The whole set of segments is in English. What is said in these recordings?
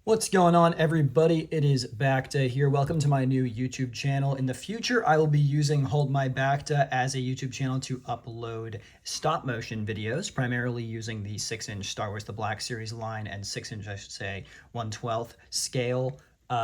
What's going on, everybody? It is Bacta here. Welcome to my new YouTube channel. In the future, I will be using Hold My Bacta as a YouTube channel to upload stop motion videos, primarily using the 6-inch Star Wars The Black Series line and 6-inch, I should say, 1/12 scale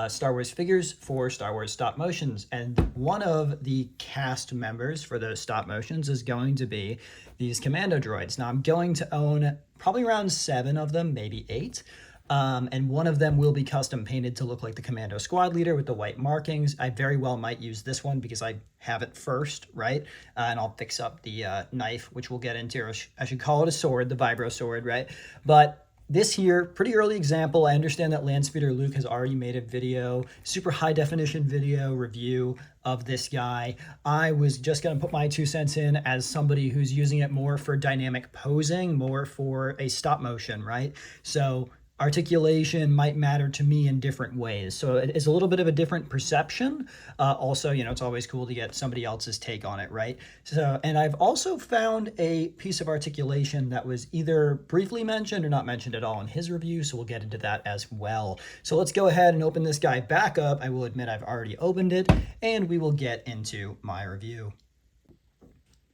Star Wars figures for Star Wars stop motions. And one of the cast members for those stop motions is going to be these Commando Droids. Now, I'm going to own probably around 7 of them, maybe 8. And one of them will be custom painted to look like the Commando Squad Leader with the white markings. I very well might use this one because I have it first, right? And I'll fix up the knife, which we'll get into. Or I should call it a sword, the Vibro sword, right? But this here, pretty early example. I understand that Land Speeder Luke has already made a video, super high definition video review of this guy. I was just going to put my 2 cents in as somebody who's using it more for dynamic posing, more for a stop motion, right? So articulation might matter to me in different ways. So it's a little bit of a different perception. Also, it's always cool to get somebody else's take on it, right? So, and I've also found a piece of articulation that was either briefly mentioned or not mentioned at all in his review. So we'll get into that as well. So let's go ahead and open this guy back up. I will admit I've already opened it, and we will get into my review.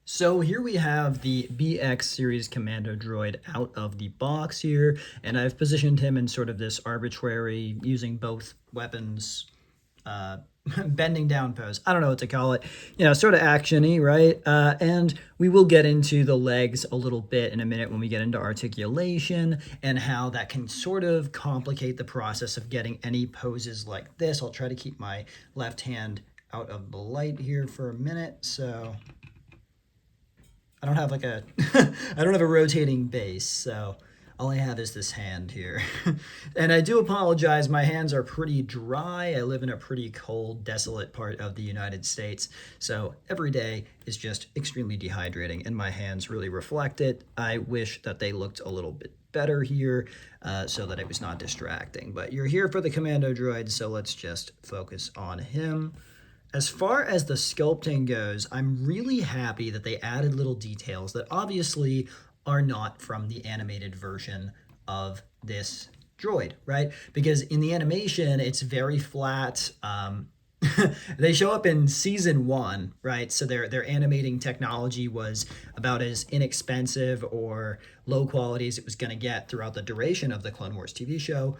So here we have the BX series Commando Droid out of the box here, and I've positioned him in sort of this arbitrary, using both weapons, bending down pose. I don't know what to call it, sort of action-y, right? And we will get into the legs a little bit in a minute when we get into articulation and how that can sort of complicate the process of getting any poses like this. I'll try to keep my left hand out of the light here for a minute, so I don't have like a, I don't have a rotating base, so all I have is this hand here. And I do apologize, my hands are pretty dry. I live in a pretty cold, desolate part of the United States, so every day is just extremely dehydrating, and my hands really reflect it. I wish that they looked a little bit better here so that it was not distracting. But you're here for the Commando Droid, so let's just focus on him. As far as the sculpting goes, I'm really happy that they added little details that obviously are not from the animated version of this droid, right? Because in the animation, it's very flat. They show up in season 1, right? So their animating technology was about as inexpensive or low quality as it was going to get throughout the duration of the Clone Wars TV show.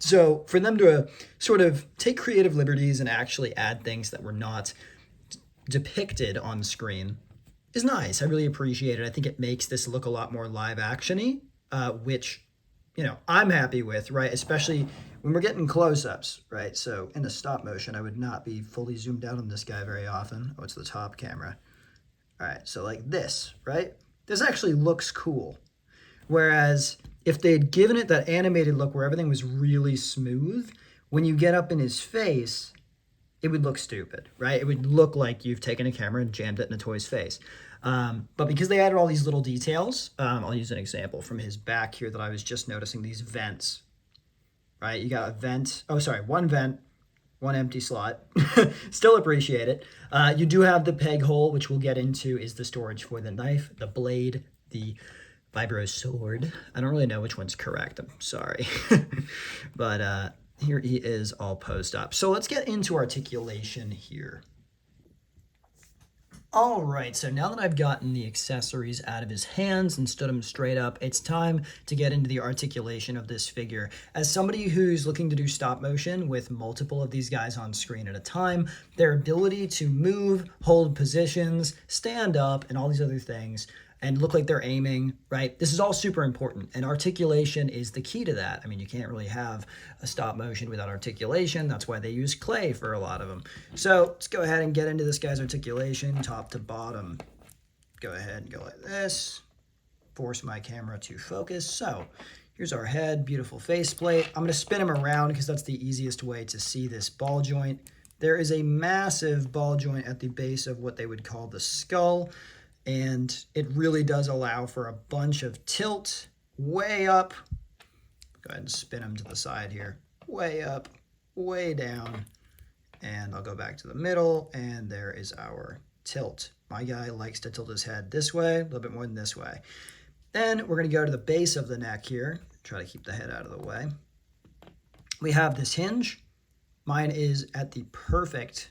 So for them to sort of take creative liberties and actually add things that were not depicted on screen is nice. I really appreciate it. I think it makes this look a lot more live action-y, which, I'm happy with, right? Especially when we're getting close-ups, right? So in the stop motion, I would not be fully zoomed out on this guy very often. Oh, it's the top camera. All right, so like this, right? This actually looks cool. Whereas if they'd given it that animated look where everything was really smooth, when you get up in his face, it would look stupid, right? It would look like you've taken a camera and jammed it in a toy's face. But because they added all these little details, I'll use an example from his back here that I was just noticing, these vents, right? You got a vent, one vent, one empty slot. Still appreciate it. You do have the peg hole, which we'll get into, is the storage for the knife, the blade, the Vibro sword. I don't really know which one's correct. I'm sorry. But here he is all posed up. So let's get into articulation here. All right, so now that I've gotten the accessories out of his hands and stood him straight up, it's time to get into the articulation of this figure. As somebody who's looking to do stop motion with multiple of these guys on screen at a time, their ability to move, hold positions, stand up, and all these other things, and look like they're aiming, right? This is all super important, and articulation is the key to that. I mean, you can't really have a stop motion without articulation. That's why they use clay for a lot of them. So let's go ahead and get into this guy's articulation, top to bottom. Go ahead and go like this. Force my camera to focus. So here's our head, beautiful faceplate. I'm gonna spin him around because that's the easiest way to see this ball joint. There is a massive ball joint at the base of what they would call the skull. And it really does allow for a bunch of tilt way up. Go ahead and spin them to the side here. Way up, way down. And I'll go back to the middle, and there is our tilt. My guy likes to tilt his head this way, a little bit more than this way. Then we're going to go to the base of the neck here. Try to keep the head out of the way. We have this hinge. Mine is at the perfect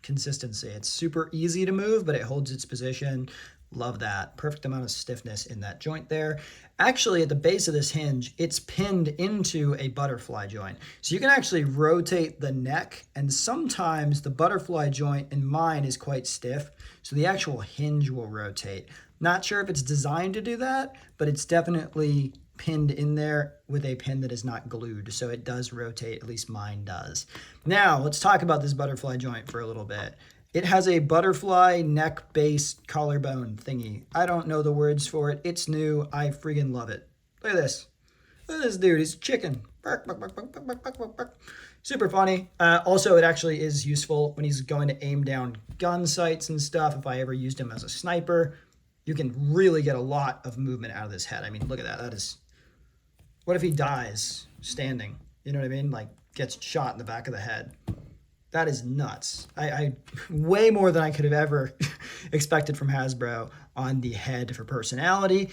consistency. It's super easy to move, but it holds its position. Love that. Perfect amount of stiffness in that joint there. Actually, at the base of this hinge, it's pinned into a butterfly joint. So you can actually rotate the neck, and sometimes the butterfly joint in mine is quite stiff, so the actual hinge will rotate. Not sure if it's designed to do that, but it's definitely pinned in there with a pin that is not glued, so it does rotate, at least mine does. Now, let's talk about this butterfly joint for a little bit. It has a butterfly neck base collarbone thingy. I don't know the words for it. It's new. I friggin' love it. Look at this. Look at this dude. He's a chicken. Bark, bark, bark, bark, bark, bark, bark, bark. Super funny. Also, it actually is useful when he's going to aim down gun sights and stuff. If I ever used him as a sniper, you can really get a lot of movement out of this head. I mean, look at that. That is... What if he dies standing? You know what I mean? Like, gets shot in the back of the head. That is nuts. I way more than I could have ever expected from Hasbro on the head for personality.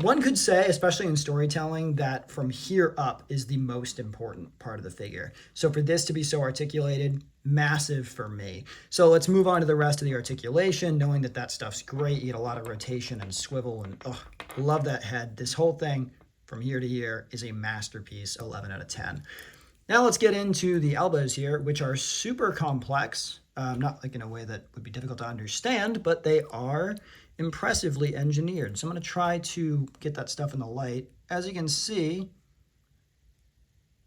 One could say, especially in storytelling, that from here up is the most important part of the figure. So for this to be so articulated, massive for me. So let's move on to the rest of the articulation, knowing that that stuff's great. You get a lot of rotation and swivel, and love that head. This whole thing from year to year is a masterpiece, 11 out of 10. Now let's get into the elbows here, which are super complex, not like in a way that would be difficult to understand, but they are impressively engineered. So I'm going to try to get that stuff in the light. As you can see,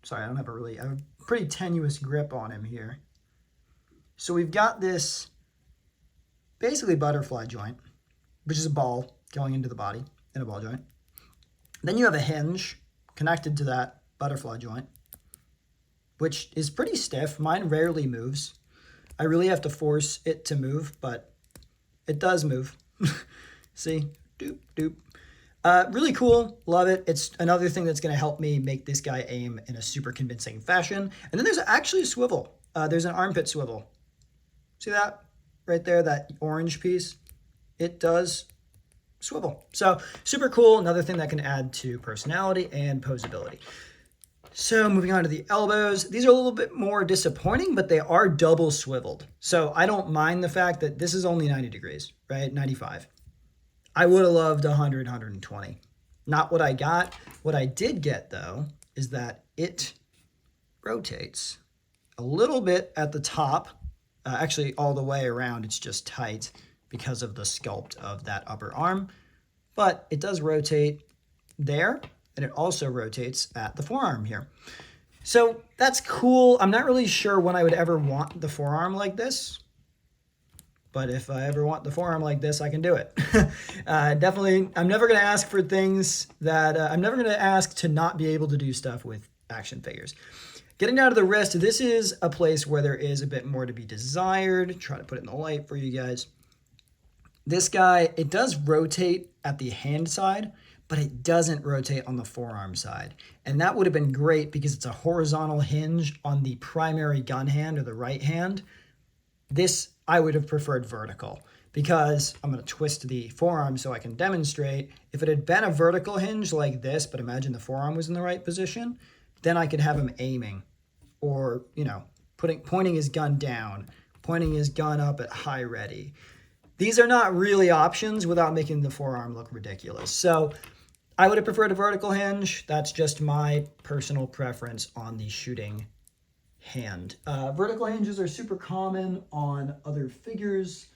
sorry, I have a pretty tenuous grip on him here. So we've got this basically butterfly joint, which is a ball going into the body in a ball joint. Then you have a hinge connected to that butterfly joint, which is pretty stiff. Mine rarely moves. I really have to force it to move, but it does move. See? Doop, doop. Really cool. Love it. It's another thing that's going to help me make this guy aim in a super convincing fashion. And then there's actually a swivel. There's an armpit swivel. See that? Right there, that orange piece? It does swivel. So super cool. Another thing that can add to personality and posability. So moving on to the elbows, these are a little bit more disappointing, but they are double swiveled. So I don't mind the fact that this is only 90 degrees, right? 95. I would have loved 100, 120. Not what I got. What I did get, though, is that it rotates a little bit at the top. Actually, all the way around, it's just tight because of the sculpt of that upper arm. But it does rotate there. And it also rotates at the forearm here. So that's cool. I'm not really sure when I would ever want the forearm like this. But if I ever want the forearm like this, I can do it. Definitely, I'm never going to ask for things that... I'm never going to ask to not be able to do stuff with action figures. Getting down to the wrist, this is a place where there is a bit more to be desired. Try to put it in the light for you guys. This guy, it does rotate at the hand side, but it doesn't rotate on the forearm side. And that would have been great because it's a horizontal hinge on the primary gun hand or the right hand. This, I would have preferred vertical because I'm going to twist the forearm so I can demonstrate. If it had been a vertical hinge like this, but imagine the forearm was in the right position, then I could have him aiming or, you know, pointing his gun down, pointing his gun up at high ready. These are not really options without making the forearm look ridiculous. So I would have preferred a vertical hinge. That's just my personal preference on the shooting hand. Vertical hinges are super common on other figures,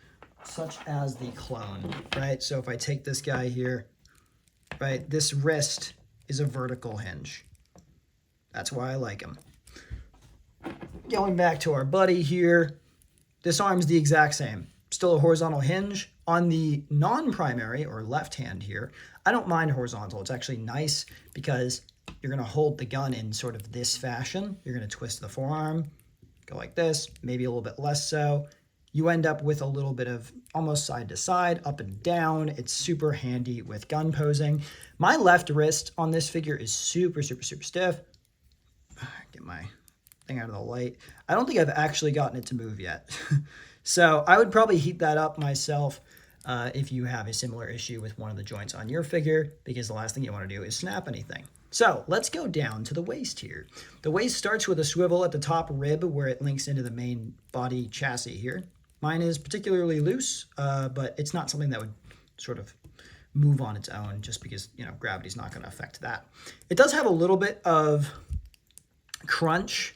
such as the clone, right? So if I take this guy here, right, this wrist is a vertical hinge. That's why I like him. Going back to our buddy here, this arm's the exact same. Still a horizontal hinge. On the non-primary or left hand here, I don't mind horizontal. It's actually nice because you're going to hold the gun in sort of this fashion. You're going to twist the forearm, go like this, maybe a little bit less so. You end up with a little bit of almost side to side, up and down. It's super handy with gun posing. My left wrist on this figure is super, super, super stiff. Get my thing out of the light. I don't think I've actually gotten it to move yet. So I would probably heat that up myself if you have a similar issue with one of the joints on your figure, because the last thing you want to do is snap anything. So let's go down to the waist here. The waist starts with a swivel at the top rib where it links into the main body chassis here. Mine is particularly loose, but it's not something that would sort of move on its own just because, you know, gravity's not going to affect that. It does have a little bit of crunch.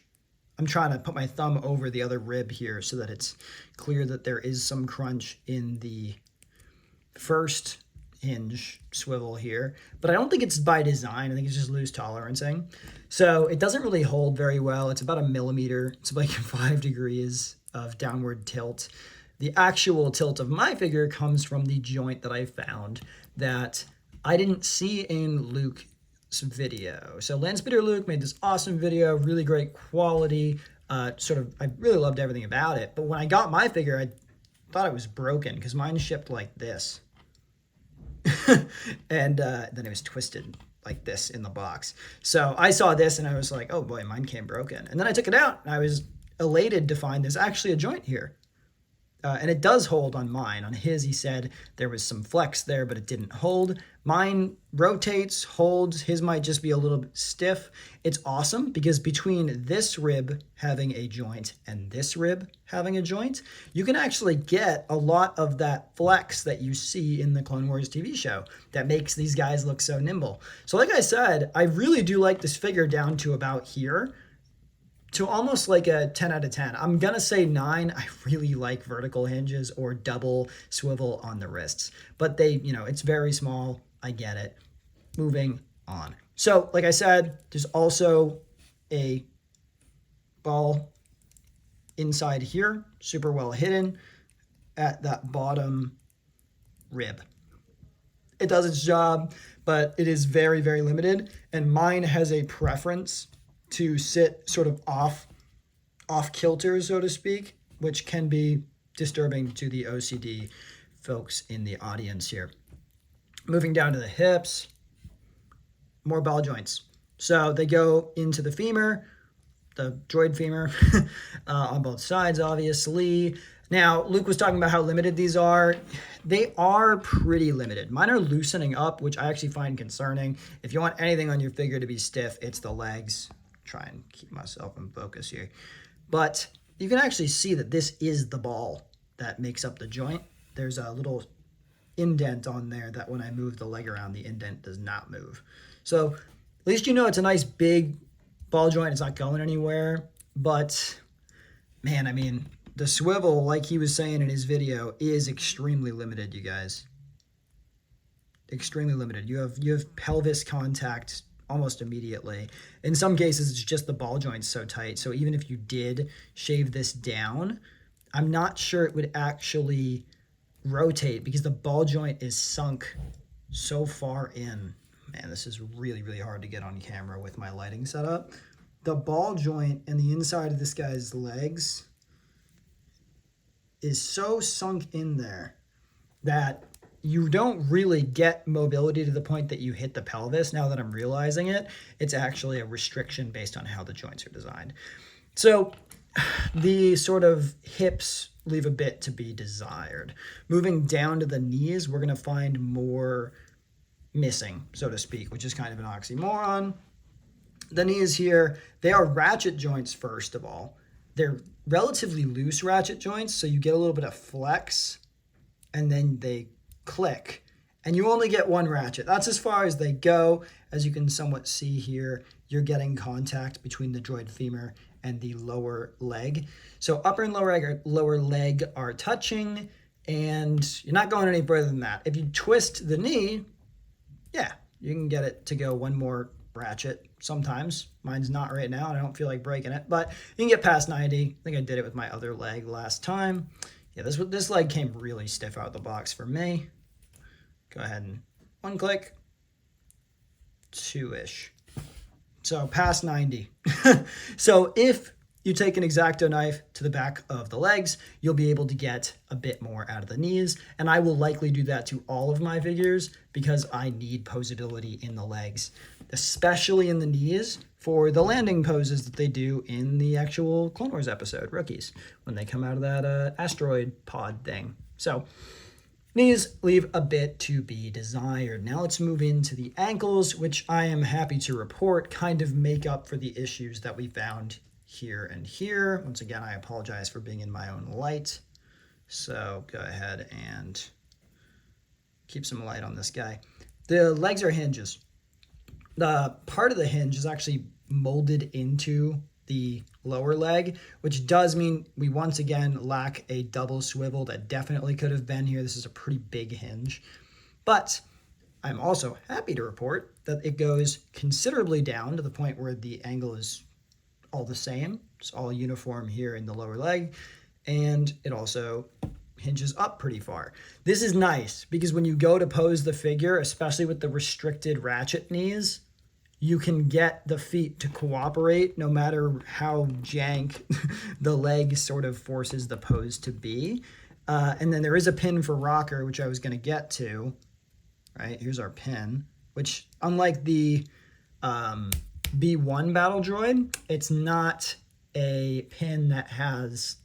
I'm trying to put my thumb over the other rib here so that it's clear that there is some crunch in the first hinge swivel here, but I don't think it's by design. I think it's just loose tolerancing. So it doesn't really hold very well. It's about 1 millimeter. It's like 5 degrees of downward tilt. The actual tilt of my figure comes from the joint that I found that I didn't see in Luke's video. So Landspeeder Luke made this awesome video, really great quality. I really loved everything about it. But when I got my figure, I thought it was broken because mine shipped like this. And then it was twisted like this in the box. So I saw this and I was like, oh boy, mine came broken. And then I took it out and I was elated to find there's actually a joint here. And it does hold on mine. On his, he said there was some flex there, but it didn't hold. Mine rotates, holds. His might just be a little bit stiff. It's awesome because between this rib having a joint and this rib having a joint, you can actually get a lot of that flex that you see in the Clone Wars TV show that makes these guys look so nimble. So like I said, I really do like this figure down to about here, to almost like a 10 out of 10. I'm going to say 9. I really like vertical hinges or double swivel on the wrists. But they, you know, it's very small. I get it. Moving on. So, like I said, there's also a ball inside here, super well hidden at that bottom rib. It does its job, but it is very, very limited. And mine has a preference to sit sort of off kilter, so to speak, which can be disturbing to the OCD folks in the audience here. Moving down to the hips, more ball joints. So they go into the femur, the droid femur, on both sides, obviously. Now, Luke was talking about how limited these are. They are pretty limited. Mine are loosening up, which I actually find concerning. If you want anything on your figure to be stiff, it's the legs. Try and keep myself in focus here. But you can actually see that this is the ball that makes up the joint. There's a little indent on there that when I move the leg around, the indent does not move. So at least you know it's a nice big ball joint. It's not going anywhere. But man, I mean, the swivel, like he was saying in his video, is extremely limited, you guys. Extremely limited. You have pelvis contact almost immediately. In some cases, it's just the ball joint's so tight. So even if you did shave this down, I'm not sure it would actually rotate because the ball joint is sunk so far in. Man, this is really, really hard to get on camera with my lighting setup. The ball joint and the inside of this guy's legs is so sunk in there that you don't really get mobility to the point that you hit the pelvis. Now that I'm realizing it, it's actually a restriction based on how the joints are designed. So the sort of hips leave a bit to be desired. Moving down to the knees, we're going to find more missing, so to speak, which is kind of an oxymoron. The knees here, they are ratchet joints, first of all. They're relatively loose ratchet joints, so you get a little bit of flex, and then they click, and you only get one ratchet. That's as far as they go. As you can somewhat see here, you're getting contact between the droid femur and the lower leg. So upper and lower leg are touching, and you're not going any further than that. If you twist the knee, yeah, you can get it to go one more ratchet sometimes. Mine's not right now, and I don't feel like breaking it, but you can get past 90. I think I did it with my other leg last time. Yeah, this leg came really stiff out of the box for me. Go ahead and one click, 2-ish. So past 90. So if you take an X-Acto knife to the back of the legs, you'll be able to get a bit more out of the knees. And I will likely do that to all of my figures because I need posability in the legs, especially in the knees for the landing poses that they do in the actual Clone Wars episode, Rookies, when they come out of that asteroid pod thing. So Knees leave a bit to be desired. Now let's move into the ankles, which I am happy to report kind of make up for the issues that we found here and here. Once again, I apologize for being in my own light. So go ahead and keep some light on this guy. The legs are hinges. The part of the hinge is actually molded into the lower leg, which does mean we once again lack a double swivel that definitely could have been here. This is a pretty big hinge, but I'm also happy to report that it goes considerably down to the point where the angle is all the same. It's all uniform here in the lower leg, and it also hinges up pretty far. This is nice because when you go to pose the figure, especially with the restricted ratchet knees, you can get the feet to cooperate no matter how jank the leg sort of forces the pose to be. And then there is a pin for rocker, which I was going to get to. Right, here's our pin, which unlike the B1 Battle Droid, it's not a pin that has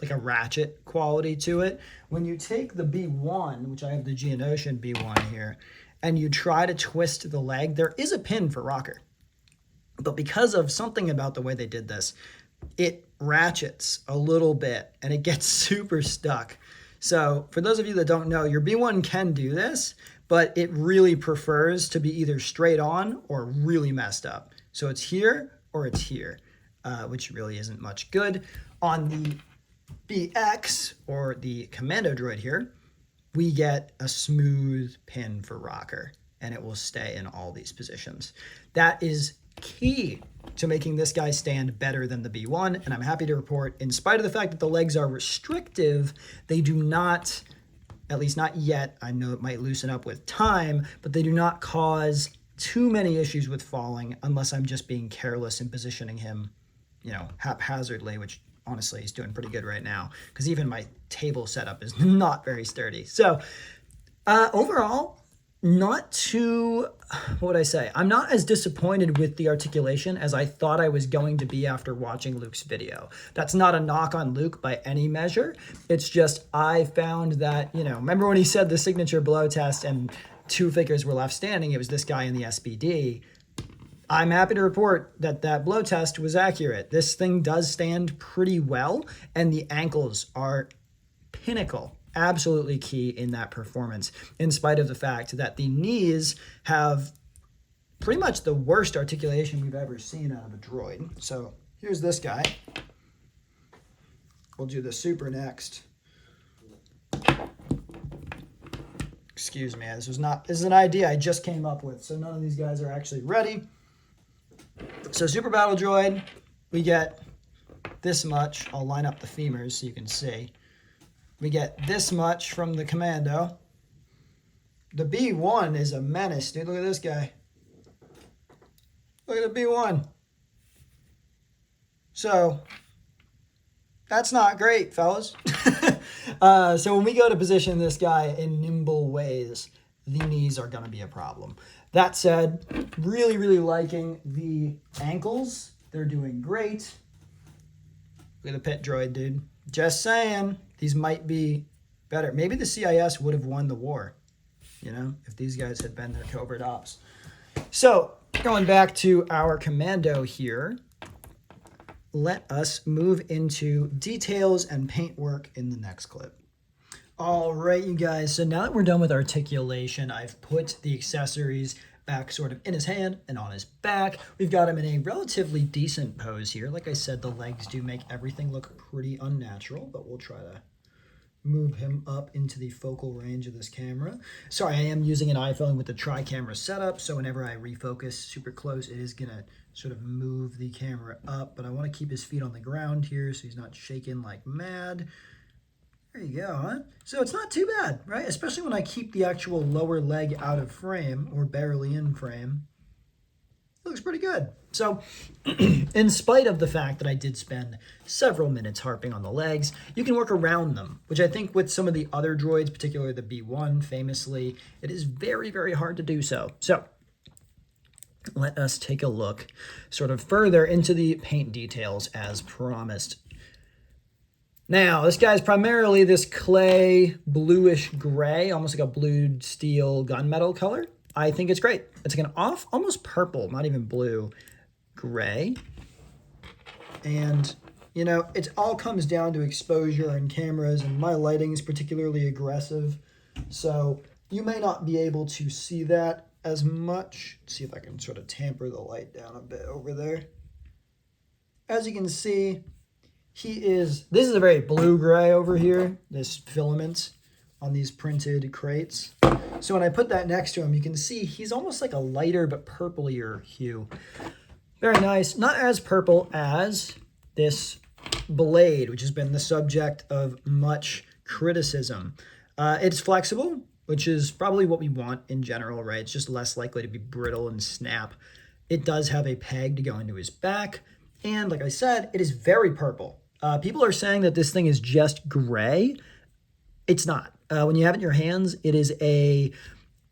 like a ratchet quality to it. When you take the B1, which I have the Geonosian B1 here, and you try to twist the leg, there is a pin for rocker. But because of something about the way they did this, it ratchets a little bit and it gets super stuck. So for those of you that don't know, your B1 can do this, but it really prefers to be either straight on or really messed up. So it's here or it's here, which really isn't much good. On the BX, or the Commando Droid here, we get a smooth pin for rocker, and it will stay in all these positions. That is key to making this guy stand better than the B1, and I'm happy to report, in spite of the fact that the legs are restrictive, they do not, at least not yet, I know it might loosen up with time, but they do not cause too many issues with falling unless I'm just being careless in positioning him, you know, haphazardly, which honestly he's doing pretty good right now because even my table setup is not very sturdy. So overall, not too, what would I say? I'm not as disappointed with the articulation as I thought I was going to be after watching Luke's video. That's not a knock on Luke by any measure. It's just I found that, you know, remember when he said the signature blow test and 2 figures were left standing, it was this guy in the SBD. I'm happy to report that that blow test was accurate. This thing does stand pretty well, and the ankles are pinnacle, absolutely key in that performance, in spite of the fact that the knees have pretty much the worst articulation we've ever seen out of a droid. So here's this guy. We'll do the super next. Excuse me, this is an idea I just came up with, so none of these guys are actually ready. So Super Battle Droid, we get this much. I'll line up the femurs so you can see. We get this much from the Commando. The B1 is a menace, dude. Look at this guy. Look at the B1. So that's not great, fellas. So when we go to position this guy in nimble ways, the knees are going to be a problem. That said, really, really liking the ankles. They're doing great. Look at the pit droid, dude. Just saying, these might be better. Maybe the CIS would have won the war, you know, if these guys had been their covert ops. So going back to our Commando here, let us move into details and paint work in the next clip. All right, you guys, so now that we're done with articulation, I've put the accessories back sort of in his hand and on his back. We've got him in a relatively decent pose here. Like I said, the legs do make everything look pretty unnatural, but we'll try to move him up into the focal range of this camera. Sorry, I am using an iPhone with the tri-camera setup, so whenever I refocus super close, it is gonna sort of move the camera up, but I wanna keep his feet on the ground here so he's not shaking like mad. There you go, huh? So it's not too bad, right? Especially when I keep the actual lower leg out of frame or barely in frame. It looks pretty good. So in spite of the fact that I did spend several minutes harping on the legs, you can work around them, which I think with some of the other droids, particularly the B1 famously, it is very, very hard to do so. So let us take a look sort of further into the paint details as promised. Now, this guy's primarily this clay bluish gray, almost like a blue steel gunmetal color. I think it's great. It's like an off, almost purple, not even blue, gray. And, you know, it all comes down to exposure and cameras, and my lighting is particularly aggressive. So you may not be able to see that as much. Let's see if I can sort of tamper the light down a bit over there. As you can see, this is a very blue-gray over here, this filament on these printed crates. So when I put that next to him, you can see he's almost like a lighter but purplier hue. Very nice. Not as purple as this blade, which has been the subject of much criticism. It's flexible, which is probably what we want in general, right? It's just less likely to be brittle and snap. It does have a peg to go into his back. And like I said, it is very purple. People are saying that this thing is just gray. It's not. When you have it in your hands, it is a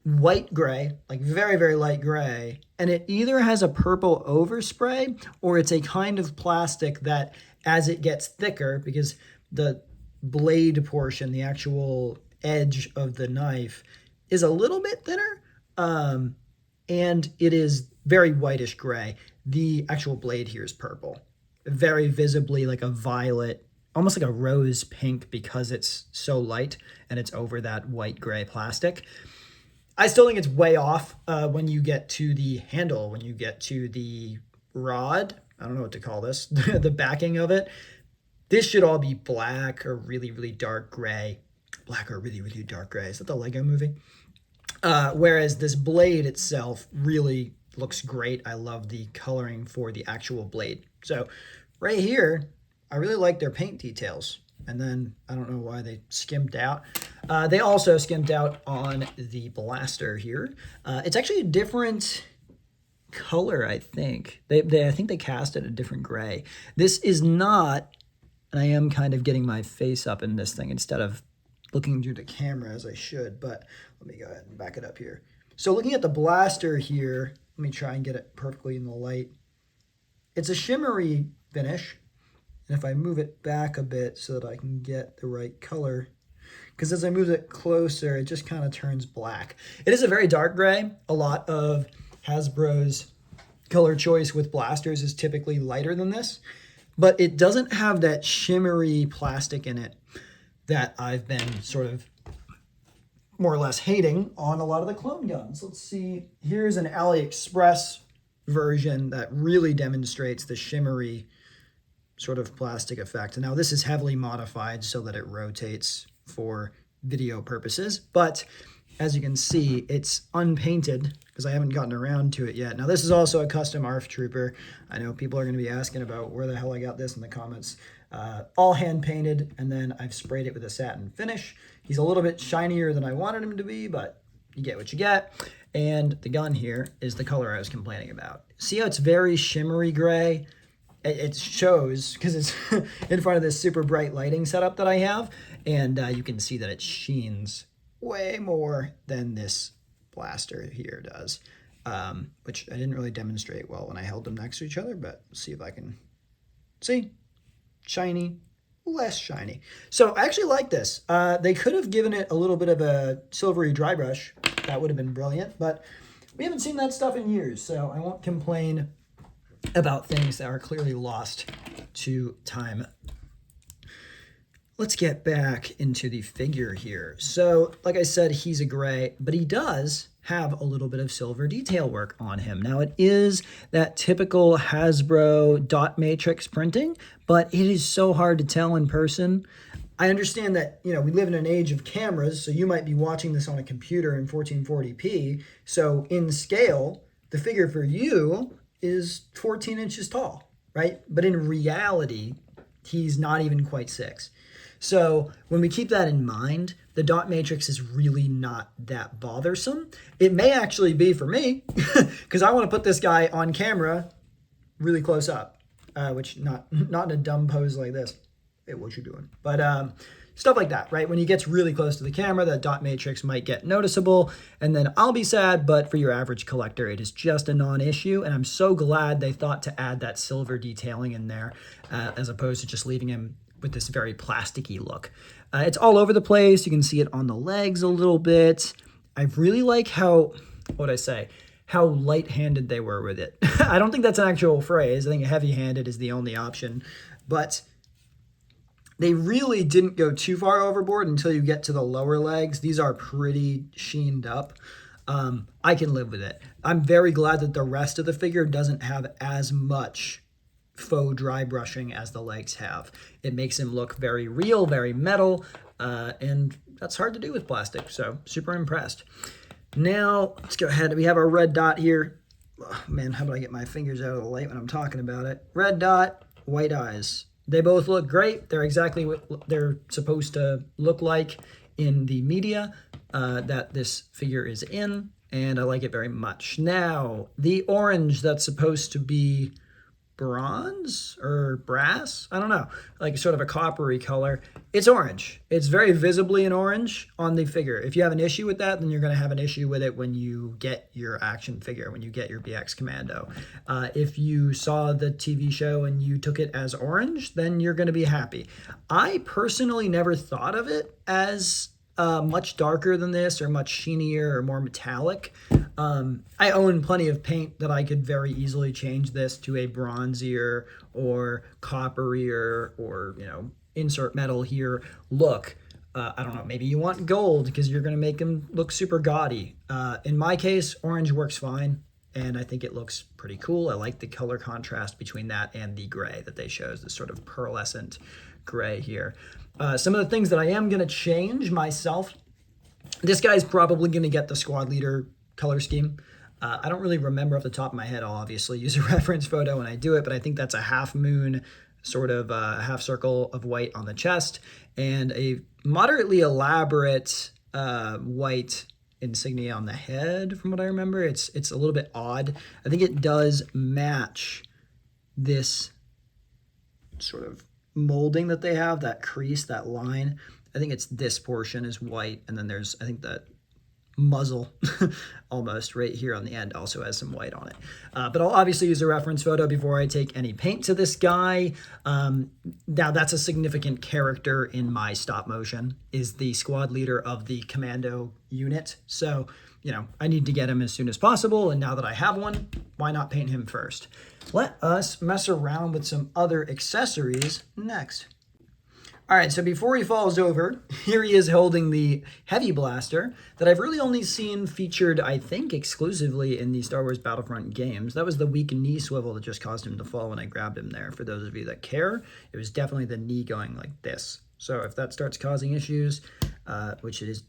white gray, like very, very light gray. And it either has a purple overspray or it's a kind of plastic that as it gets thicker, because the blade portion, the actual edge of the knife is a little bit thinner. And it is very whitish gray. The actual blade here is purple, very visibly like a violet, almost like a rose pink because it's so light and it's over that white gray plastic. I still think it's way off when you get to the handle, when you get to the rod. I don't know what to call this, the backing of it. This should all be black or really, really dark gray. Black or really, really dark gray. Is that the Lego movie? Whereas this blade itself really looks great. I love the coloring for the actual blade. So right here, I really like their paint details. And then I don't know why they skimped out. They also skimped out on the blaster here. It's actually a different color, I think. I think they cast it a different gray. This is not, and I am kind of getting my face up in this thing instead of looking through the camera as I should, but let me go ahead and back it up here. So looking at the blaster here, let me try and get it perfectly in the light. It's a shimmery finish. And if I move it back a bit so that I can get the right color, because as I move it closer, it just kind of turns black. It is a very dark gray. A lot of Hasbro's color choice with blasters is typically lighter than this, but it doesn't have that shimmery plastic in it that I've been sort of more or less hating on a lot of the clone guns. Let's see. Here's an AliExpress version that really demonstrates the shimmery sort of plastic effect. Now this is heavily modified so that it rotates for video purposes, but as you can see, it's unpainted because I haven't gotten around to it yet. Now this is also a custom ARF Trooper. I know people are going to be asking about where the hell I got this in the comments. All hand painted, and then I've sprayed it with a satin finish. He's a little bit shinier than I wanted him to be, but you get what you get. And the gun here is the color I was complaining about. See how it's very shimmery gray? It shows because it's in front of this super bright lighting setup that I have, and you can see that it sheens way more than this blaster here does, which I didn't really demonstrate well when I held them next to each other, but let's see if I can see. Shiny, less shiny. So I actually like this. They could have given it a little bit of a silvery dry brush. That would have been brilliant, but we haven't seen that stuff in years, so I won't complain about things that are clearly lost to time. Let's get back into the figure here. So, like I said, he's a gray, but he does have a little bit of silver detail work on him. Now, it is that typical Hasbro dot matrix printing, but it is so hard to tell in person. I understand that, you know, we live in an age of cameras, so you might be watching this on a computer in 1440p. So in scale, the figure for you is 14 inches tall, right? But in reality, he's not even quite 6. So when we keep that in mind, the dot matrix is really not that bothersome. It may actually be for me, because I want to put this guy on camera really close up, which not in a dumb pose like this. Hey, what you doing? But stuff like that, right? When he gets really close to the camera, the dot matrix might get noticeable, and then I'll be sad, but for your average collector, it is just a non-issue, and I'm so glad they thought to add that silver detailing in there, as opposed to just leaving him with this very plasticky look. It's all over the place. You can see it on the legs a little bit. I really like how, what I say, how light-handed they were with it. I don't think that's an actual phrase. I think heavy-handed is the only option. But they really didn't go too far overboard until you get to the lower legs. These are pretty sheened up. I can live with it. I'm very glad that the rest of the figure doesn't have as much faux dry brushing as the legs have. It makes him look very real, very metal, and that's hard to do with plastic, so super impressed. Now, let's go ahead. We have our red dot here. Oh, man, how do I get my fingers out of the light when I'm talking about it? Red dot, white eyes. They both look great. They're exactly what they're supposed to look like in the media that this figure is in, and I like it very much. Now, the orange that's supposed to be bronze or brass, I don't know, like sort of a coppery color. It's orange. It's very visibly an orange on the figure. If you have an issue with that, then you're going to have an issue with it when you get your action figure, when you get your BX Commando. If you saw the TV show and you took it as orange, then you're going to be happy. I personally never thought of it as much darker than this or much sheenier or more metallic. I own plenty of paint that I could very easily change this to a bronzier or copperier or, you know, insert metal here look. I don't know, maybe you want gold because you're going to make him look super gaudy. In my case, orange works fine, and I think it looks pretty cool. I like the color contrast between that and the gray that they chose, this sort of pearlescent gray here. Some of the things that I am going to change myself, this guy's probably going to get the squad leader color scheme. I don't really remember off the top of my head. I'll obviously use a reference photo when I do it, but I think that's a half moon, sort of half circle of white on the chest, and a moderately elaborate white insignia on the head, from what I remember. It's a little bit odd. I think it does match this sort of molding that they have, that crease, that line. I think it's this portion is white, and then there's, I think that muzzle almost right here on the end also has some white on it. But I'll obviously use a reference photo before I take any paint to this guy. Now that's a significant character in my stop motion, is the squad leader of the Commando unit. So, you know, I need to get him as soon as possible, and now that I have one, why not paint him first? Let us mess around with some other accessories next. All right, so before he falls over, here he is holding the heavy blaster that I've really only seen featured, I think, exclusively in the Star Wars Battlefront games. That was the weak knee swivel that just caused him to fall when I grabbed him there. For those of you that care, it was definitely the knee going like this. So if that starts causing issues, which it is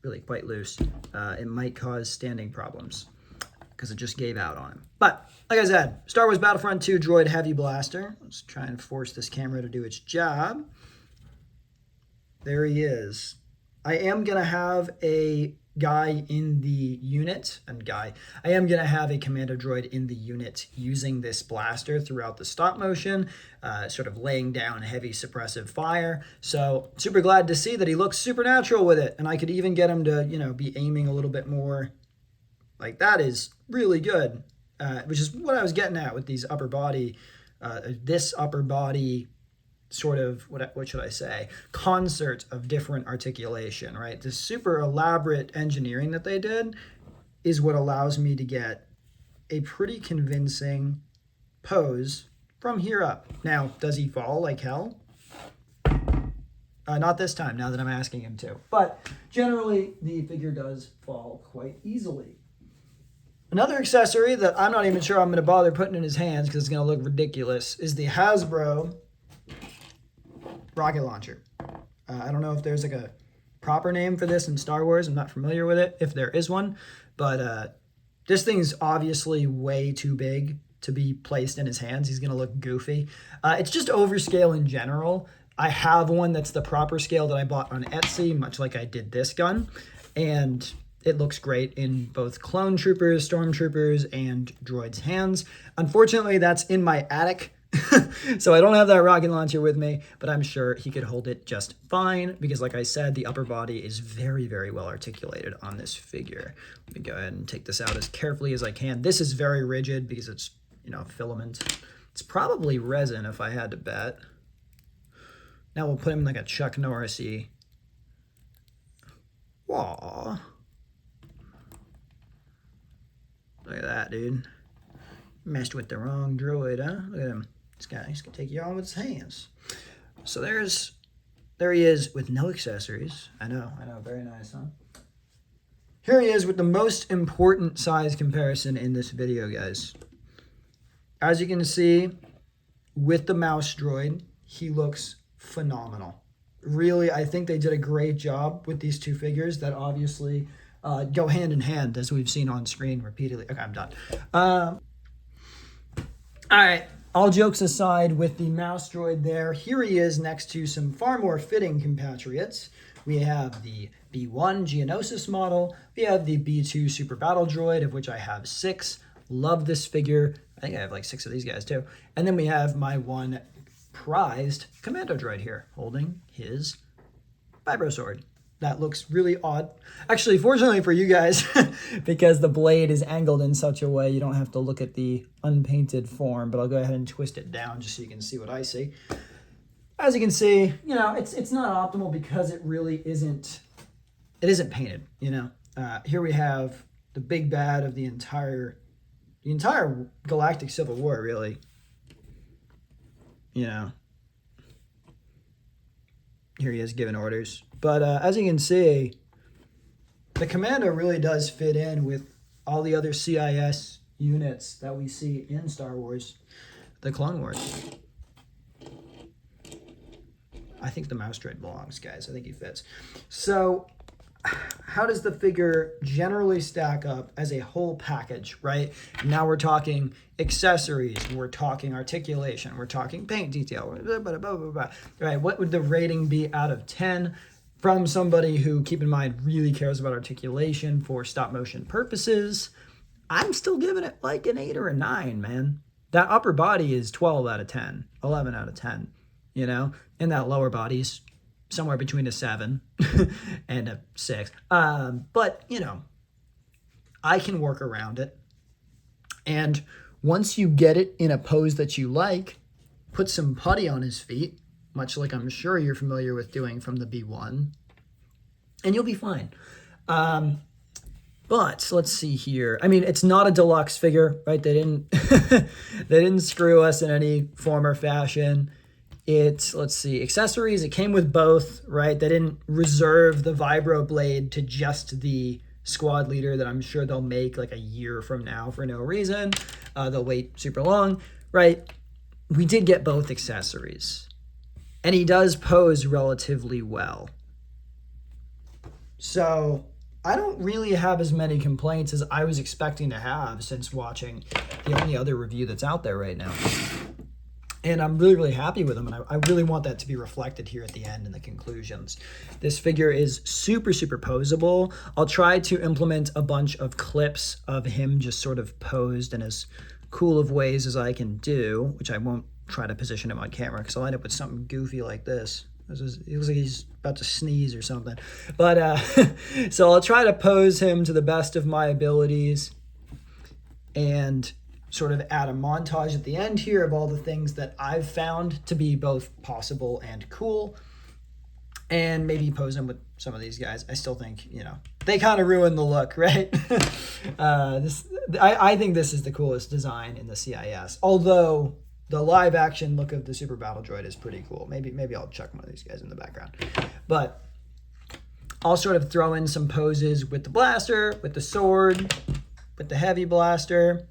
really quite loose, it might cause standing problems because it just gave out on him. But like I said, Star Wars Battlefront 2 droid heavy blaster. Let's try and force this camera to do its job. There he is. I am going to have a guy in the unit, I am going to have a Commando Droid in the unit using this blaster throughout the stop motion, sort of laying down heavy suppressive fire. So super glad to see that he looks supernatural with it, and I could even get him to, you know, be aiming a little bit more. Like, that is really good, which is what I was getting at with these upper body, this upper body sort of, what should I say, concert of different articulation, right? This super elaborate engineering that they did is what allows me to get a pretty convincing pose from here up. Now, does he fall like hell? Not this time, now that I'm asking him to. But generally, the figure does fall quite easily. Another accessory that I'm not even sure I'm going to bother putting in his hands because it's going to look ridiculous is the Hasbro rocket launcher. I don't know if there's like a proper name for this in Star Wars. I'm not familiar with it, if there is one. But this thing's obviously way too big to be placed in his hands. He's going to look goofy. It's just overscale in general. I have one that's the proper scale that I bought on Etsy, much like I did this gun. And it looks great in both clone troopers, stormtroopers, and droids' hands. Unfortunately, that's in my attic. So I don't have that rocket launcher with me, but I'm sure he could hold it just fine because, like I said, the upper body is very, very well articulated on this figure. Let me go ahead and take this out as carefully as I can. This is very rigid because it's, you know, filament. It's probably resin if I had to bet. Now we'll put him like a Chuck Norris-y. Aww. Look at that, dude. Messed with the wrong droid, huh? Look at him. This guy, he's gonna take you on with his hands. So there he is with no accessories. I know, very nice, huh? Here he is with the most important size comparison in this video, guys. As you can see, with the mouse droid, he looks phenomenal. Really, I think they did a great job with these two figures that obviously go hand in hand, as we've seen on screen repeatedly. Okay, I'm done. All right, all jokes aside, with the mouse droid there, here he is next to some far more fitting compatriots. We have the B1 Geonosis model. We have the B2 Super Battle Droid, of which I have 6. Love this figure. I think I have like 6 of these guys too. And then we have my one prized Commando Droid here, holding his vibro sword. That looks really odd. Actually, fortunately for you guys, because the blade is angled in such a way, you don't have to look at the unpainted form, but I'll go ahead and twist it down just so you can see what I see. As you can see, you know, it's not optimal because it really isn't, it isn't painted, you know. Here we have the big bad of the entire Galactic Civil War, really. You know, here he is giving orders. But as you can see, the Commando really does fit in with all the other CIS units that we see in Star Wars, the Clone Wars. I think the mouse droid belongs, guys. I think he fits. So how does the figure generally stack up as a whole package, right? Now we're talking accessories, we're talking articulation, we're talking paint detail, blah, blah, blah, blah, blah. Right? What would the rating be out of 10 from somebody who, keep in mind, really cares about articulation for stop motion purposes? I'm still giving it like an 8 or a 9, man. That upper body is 12 out of 10, 11 out of 10, you know? And that lower body's somewhere between a 7 and a 6. But, you know, I can work around it. And once you get it in a pose that you like, put some putty on his feet, much like I'm sure you're familiar with doing from the B1, and you'll be fine. But let's see here. I mean, it's not a deluxe figure, right? They didn't they didn't screw us in any form or fashion. It's, let's see, accessories. It came with both, right? They didn't reserve the vibro blade to just the squad leader that I'm sure they'll make like a year from now for no reason. They'll wait super long, right? We did get both accessories. And he does pose relatively well. So I don't really have as many complaints as I was expecting to have since watching the only other review that's out there right now. And I'm really, really happy with him, and I really want that to be reflected here at the end in the conclusions. This figure is super, super posable. I'll try to implement a bunch of clips of him just sort of posed in as cool of ways as I can do, which I won't try to position him on camera because I'll end up with something goofy like this. It looks like he's about to sneeze or something. But so I'll try to pose him to the best of my abilities and sort of add a montage at the end here of all the things that I've found to be both possible and cool, and maybe pose him with some of these guys. I still think, you know, they kind of ruin the look, right? I think this is the coolest design in the CIS, although the live action look of the Super Battle Droid is pretty cool. Maybe I'll chuck one of these guys in the background. But I'll sort of throw in some poses with the blaster, with the sword, with the heavy blaster.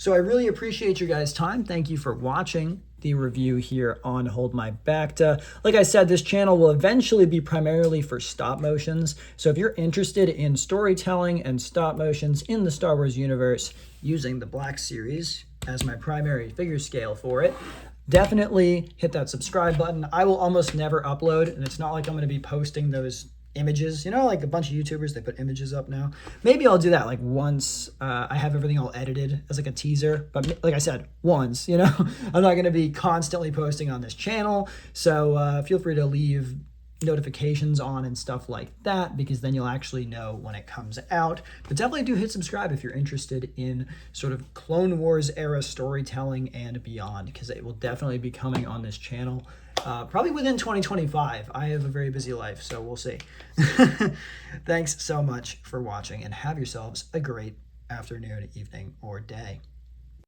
So I really appreciate your guys' time. Thank you for watching the review here on Hold My Bacta. Like I said, this channel will eventually be primarily for stop motions. So if you're interested in storytelling and stop motions in the Star Wars universe using the Black Series as my primary figure scale for it, definitely hit that subscribe button. I will almost never upload, and it's not like I'm going to be posting those images, you know, like a bunch of YouTubers, they put images up now. Maybe I'll do that like once I have everything all edited as like a teaser, but like I said, once, you know. I'm not going to be constantly posting on this channel, so feel free to leave notifications on and stuff like that, because then you'll actually know when it comes out. But definitely do hit subscribe if you're interested in sort of Clone Wars era storytelling and beyond, because it will definitely be coming on this channel probably within 2025. I have a very busy life, so we'll see. Thanks so much for watching, and have yourselves a great afternoon, evening, or day.